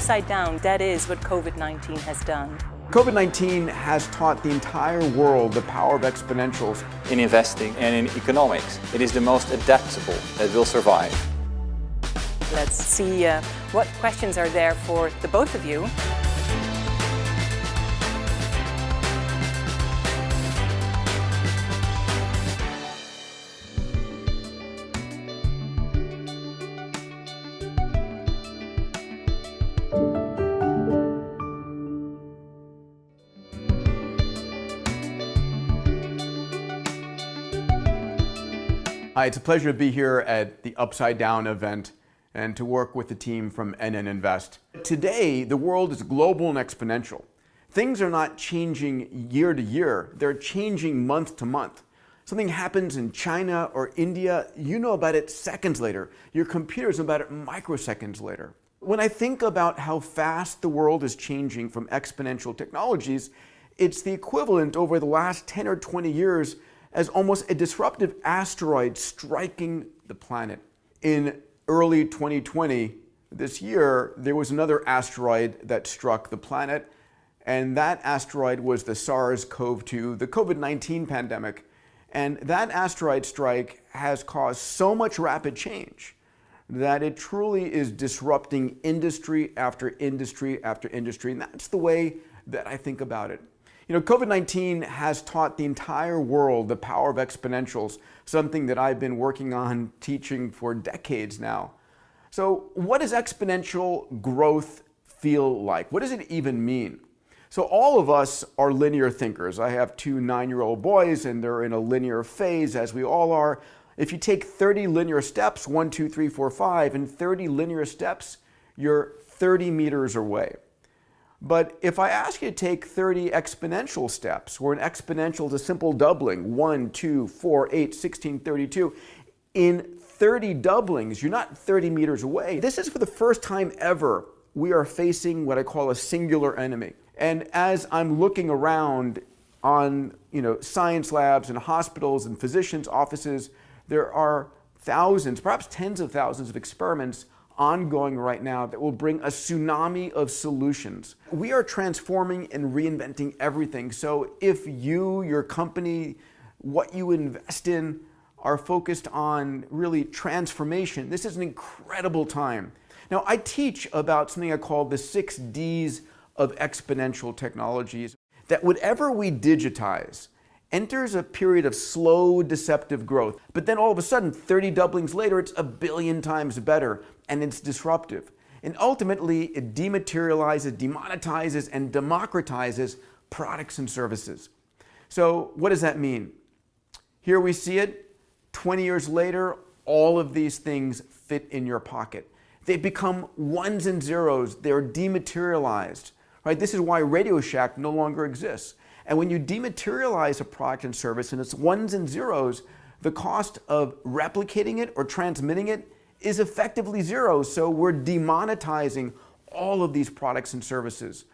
upside down, that is what COVID-19 has done. COVID-19 has taught the entire world the power of exponentials. In investing and in economics, it is the most adaptable that will survive. Let's see what questions are there for the both of you. Hi, it's a pleasure to be here at the Upside Down event and to work with the team from NN Invest. Today, the world is global and exponential. Things are not changing year to year, they're changing month to month. Something happens in China or India, you know about it seconds later. Your computers know about it microseconds later. When I think about how fast the world is changing from exponential technologies, it's the equivalent over the last 10 or 20 years as almost a disruptive asteroid striking the planet. In early 2020, this year, there was another asteroid that struck the planet, and that asteroid was the SARS-CoV-2, the COVID-19 pandemic. And that asteroid strike has caused so much rapid change that it truly is disrupting industry after industry after industry, and that's the way that I think about it. You know, COVID-19 has taught the entire world the power of exponentials, something that I've been working on teaching for decades now. So what does exponential growth feel like? What does it even mean? So all of us are linear thinkers. I have two 9-year-old boys and they're in a linear phase, as we all are. If you take 30 linear steps, 1, 2, 3, 4, 5, and 30 linear steps, you're 30 meters away. But if I ask you to take 30 exponential steps, where an exponential is a simple doubling, 1, 2, 4, 8, 16, 32, in 30 doublings, you're not 30 meters away. This is for the first time ever we are facing what I call a singular enemy. And as I'm looking around on science labs and hospitals and physicians' offices, there are thousands, perhaps tens of thousands of experiments ongoing right now that will bring a tsunami of solutions. We are transforming and reinventing everything. So if you, your company, what you invest in are focused on really transformation, this is an incredible time. Now, I teach about something I call the 6 Ds of exponential technologies, that whatever we digitize enters a period of slow, deceptive growth. But then all of a sudden, 30 doublings later, it's 1 billion times better, and it's disruptive. And ultimately, it dematerializes, demonetizes, and democratizes products and services. So what does that mean? Here we see it. 20 years later, all of these things fit in your pocket. They become ones and zeros. They're dematerialized. Right? This is why Radio Shack no longer exists. And when you dematerialize a product and service and it's ones and zeros, the cost of replicating it or transmitting it is effectively zero. So we're demonetizing all of these products and services.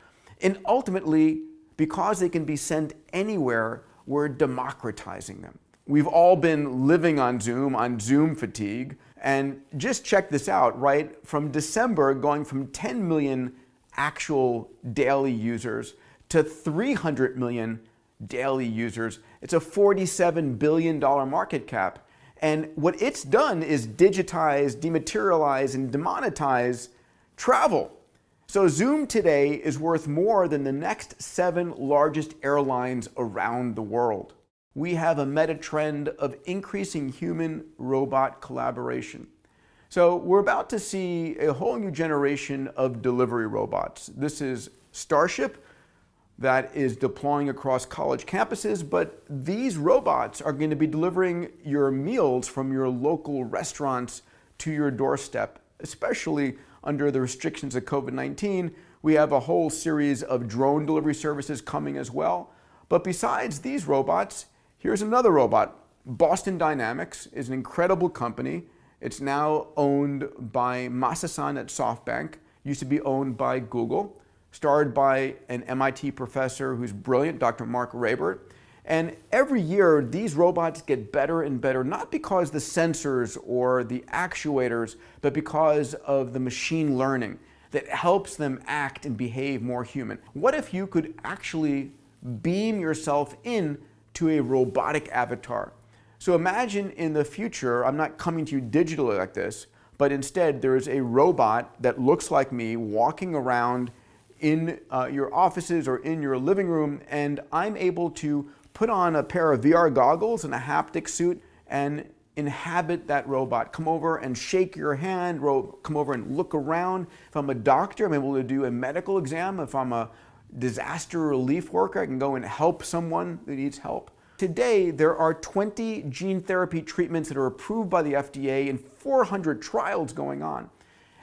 And ultimately, because they can be sent anywhere, we're democratizing them. We've all been living on Zoom fatigue. And just check this out, right? From December, going from 10 million actual daily users to 300 million daily users. It's a $47 billion market cap. And what it's done is digitize, dematerialize, and demonetize travel. So Zoom today is worth more than the next 7 largest airlines around the world. We have a meta trend of increasing human-robot collaboration. So we're about to see a whole new generation of delivery robots. This is Starship, that is deploying across college campuses, but these robots are going to be delivering your meals from your local restaurants to your doorstep, especially under the restrictions of COVID-19. We have a whole series of drone delivery services coming as well. But besides these robots, here's another robot. Boston Dynamics is an incredible company. It's now owned by Masa-san at SoftBank, used to be owned by Google. Started by an MIT professor who's brilliant, Dr. Mark Rabert. And every year, these robots get better and better, not because the sensors or the actuators, but because of the machine learning. that helps them act and behave more human. What if you could actually beam yourself in to a robotic avatar? So imagine in the future, I'm not coming to you digitally like this, but instead there's a robot that looks like me walking around in your offices or in your living room, and I'm able to put on a pair of VR goggles and a haptic suit and inhabit that robot. Come over and shake your hand, come over and look around. If I'm a doctor, I'm able to do a medical exam. If I'm a disaster relief worker, I can go and help someone that needs help. Today, there are 20 gene therapy treatments that are approved by the FDA and 400 trials going on.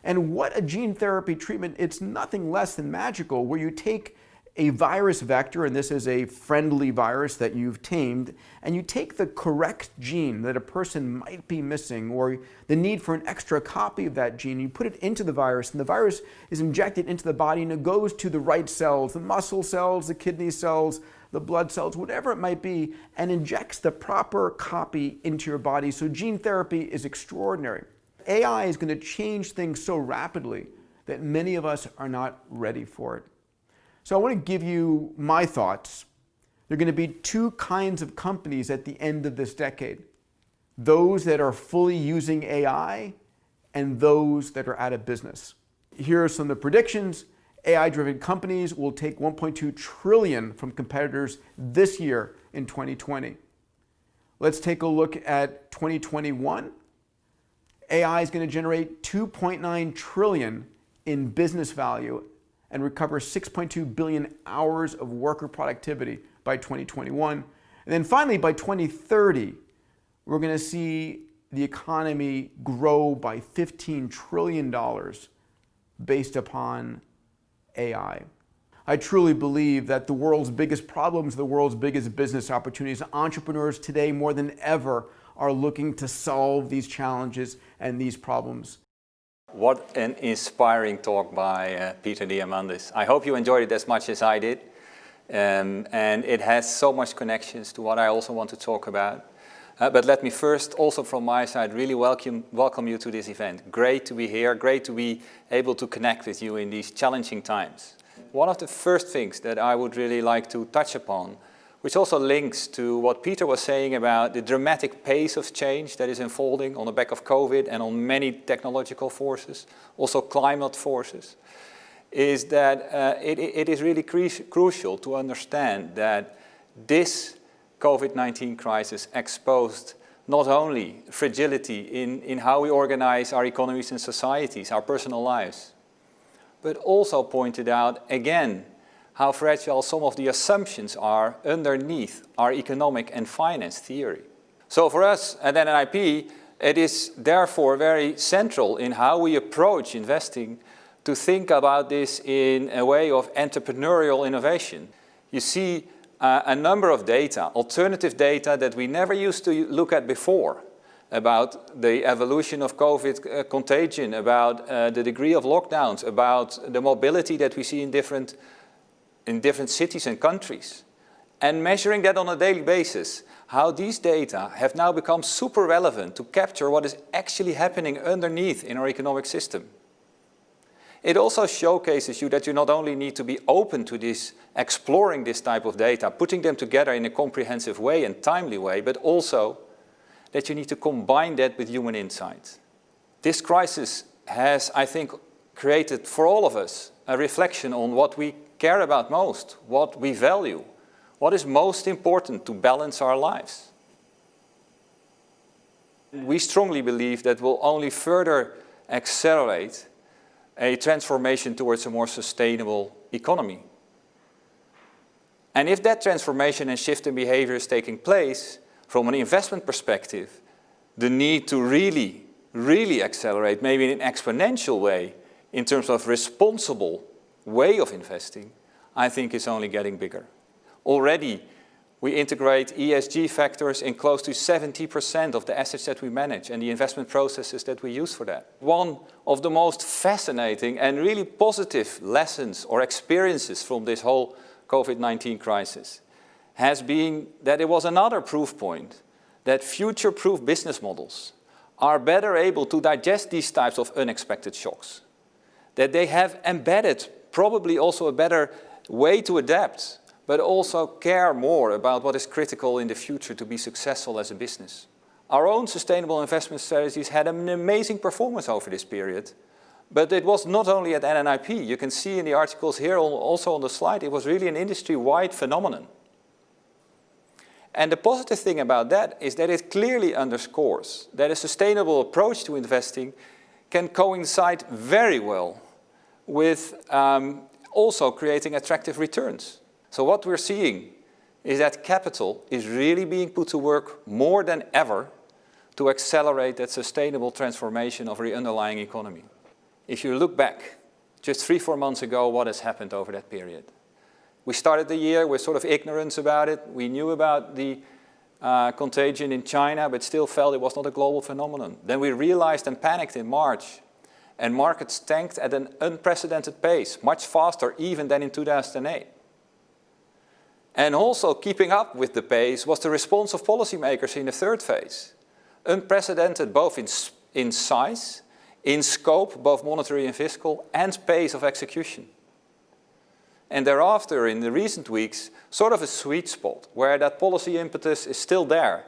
And what a gene therapy treatment, it's nothing less than magical, where you take a virus vector, and this is a friendly virus that you've tamed, and you take the correct gene that a person might be missing, or the need for an extra copy of that gene, you put it into the virus, and the virus is injected into the body, and it goes to the right cells, the muscle cells, the kidney cells, the blood cells, whatever it might be, and injects the proper copy into your body. So gene therapy is extraordinary. AI is going to change things so rapidly that many of us are not ready for it. So I want to give you my thoughts. There are going to be two kinds of companies at the end of this decade. Those that are fully using AI and those that are out of business. Here are some of the predictions. AI-driven companies will take $1.2 trillion from competitors this year in 2020. Let's take a look at 2021. AI is going to generate $2.9 trillion in business value and recover 6.2 billion hours of worker productivity by 2021. And then finally, by 2030, we're going to see the economy grow by $15 trillion based upon AI. I truly believe that the world's biggest problems, the world's biggest business opportunities, entrepreneurs today more than ever are looking to solve these challenges and these problems. What an inspiring talk by Peter Diamandis. I hope you enjoyed it as much as I did. And it has so much connections to what I also want to talk about. But let me first, also from my side, really welcome you to this event. Great to be here, great to be able to connect with you in these challenging times. One of the first things that I would really like to touch upon, which also links to what Peter was saying about the dramatic pace of change that is unfolding on the back of COVID and on many technological forces, also climate forces, is that it is really crucial to understand that this COVID-19 crisis exposed not only fragility in how we organize our economies and societies, our personal lives, but also pointed out again how fragile some of the assumptions are underneath our economic and finance theory. So for us at NNIP, it is therefore very central in how we approach investing to think about this in a way of entrepreneurial innovation. You see a number of data, alternative data that we never used to look at before, about the evolution of COVID contagion, about the degree of lockdowns, about the mobility that we see in different cities and countries, and measuring that on a daily basis, how these data have now become super relevant to capture what is actually happening underneath in our economic system. It also showcases you that you not only need to be open to this, exploring this type of data, putting them together in a comprehensive way and timely way, but also that you need to combine that with human insight. This crisis has, I think, created for all of us a reflection on what we care about most, what we value, what is most important to balance our lives. We strongly believe that will only further accelerate a transformation towards a more sustainable economy. And if that transformation and shift in behavior is taking place, from an investment perspective, the need to really accelerate, maybe in an exponential way, in terms of responsible way of investing, I think is only getting bigger. Already, we integrate ESG factors in close to 70% of the assets that we manage and the investment processes that we use for that. One of the most fascinating and really positive lessons or experiences from this whole COVID-19 crisis has been that it was another proof point that future-proof business models are better able to digest these types of unexpected shocks. that they have embedded probably also a better way to adapt, but also care more about what is critical in the future to be successful as a business. Our own sustainable investment strategies had an amazing performance over this period, but it was not only at NNIP. You can see in the articles here, also on the slide, it was really an industry-wide phenomenon. And the positive thing about that is that it clearly underscores that a sustainable approach to investing can coincide very well with also creating attractive returns. So what we're seeing is that capital is really being put to work more than ever to accelerate that sustainable transformation of the underlying economy. If you look back, just 3-4 months ago, what has happened over that period? We started the year with sort of ignorance about it. We knew about the contagion in China, but still felt it was not a global phenomenon. Then we realized and panicked in March, and markets tanked at an unprecedented pace, much faster even than in 2008. And also keeping up with the pace was the response of policymakers in the third phase. Unprecedented both in size, in scope, both monetary and fiscal, and pace of execution. And thereafter, in the recent weeks, sort of a sweet spot where that policy impetus is still there,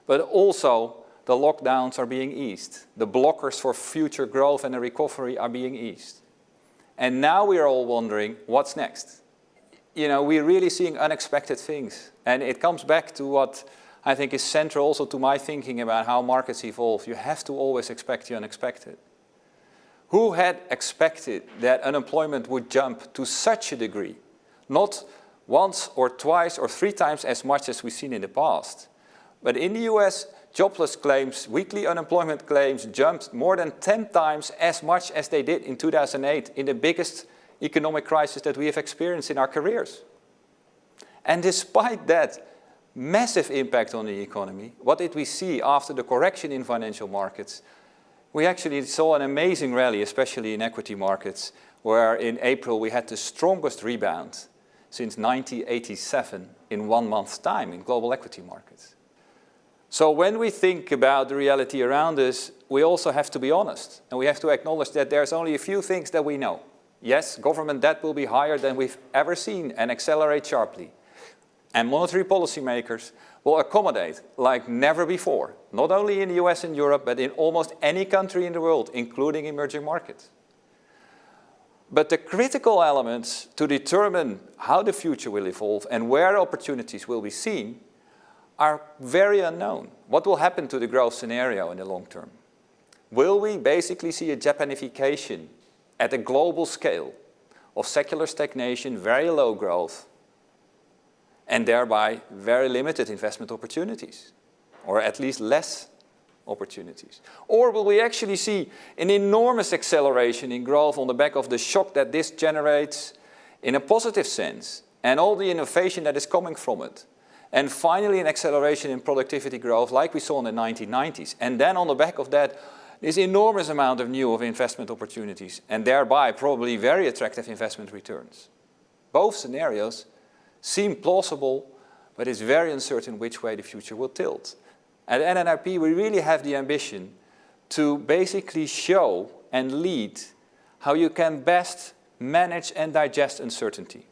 but also the lockdowns are being eased. The blockers for future growth and a recovery are being eased. And now we are all wondering, what's next? You know, we're really seeing unexpected things. And it comes back to what I think is central also to my thinking about how markets evolve. You have to always expect the unexpected. Who had expected that unemployment would jump to such a degree? Not once or twice or 3 times as much as we've seen in the past. But in the US, jobless claims, weekly unemployment claims jumped more than 10 times as much as they did in 2008 in the biggest economic crisis that we have experienced in our careers. And despite that massive impact on the economy, what did we see after the correction in financial markets? We actually saw an amazing rally, especially in equity markets, where in April we had the strongest rebound since 1987 in 1 month's time in global equity markets. So when we think about the reality around us, we also have to be honest, and we have to acknowledge that there's only a few things that we know. Yes, government debt will be higher than we've ever seen and accelerate sharply. And monetary policymakers will accommodate like never before, not only in the US and Europe, but in almost any country in the world, including emerging markets. But the critical elements to determine how the future will evolve and where opportunities will be seen are very unknown. What will happen to the growth scenario in the long term? Will we basically see a Japanification at a global scale of secular stagnation, very low growth, and thereby very limited investment opportunities, or at least less opportunities? Or will we actually see an enormous acceleration in growth on the back of the shock that this generates in a positive sense, and all the innovation that is coming from it? And finally an acceleration in productivity growth like we saw in the 1990s. And then on the back of that, this enormous amount of new investment opportunities, and thereby probably very attractive investment returns. Both scenarios seem plausible, but it's very uncertain which way the future will tilt. At NNIP, we really have the ambition to basically show and lead how you can best manage and digest uncertainty.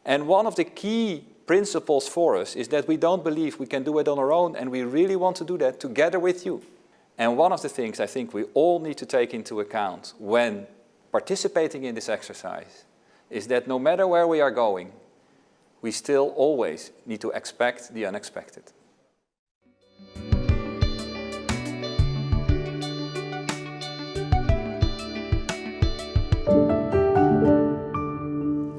And one of the key principles for us is that we don't believe we can do it on our own, and we really want to do that together with you. And one of the things I think we all need to take into account when participating in this exercise is that no matter where we are going, we still always need to expect the unexpected.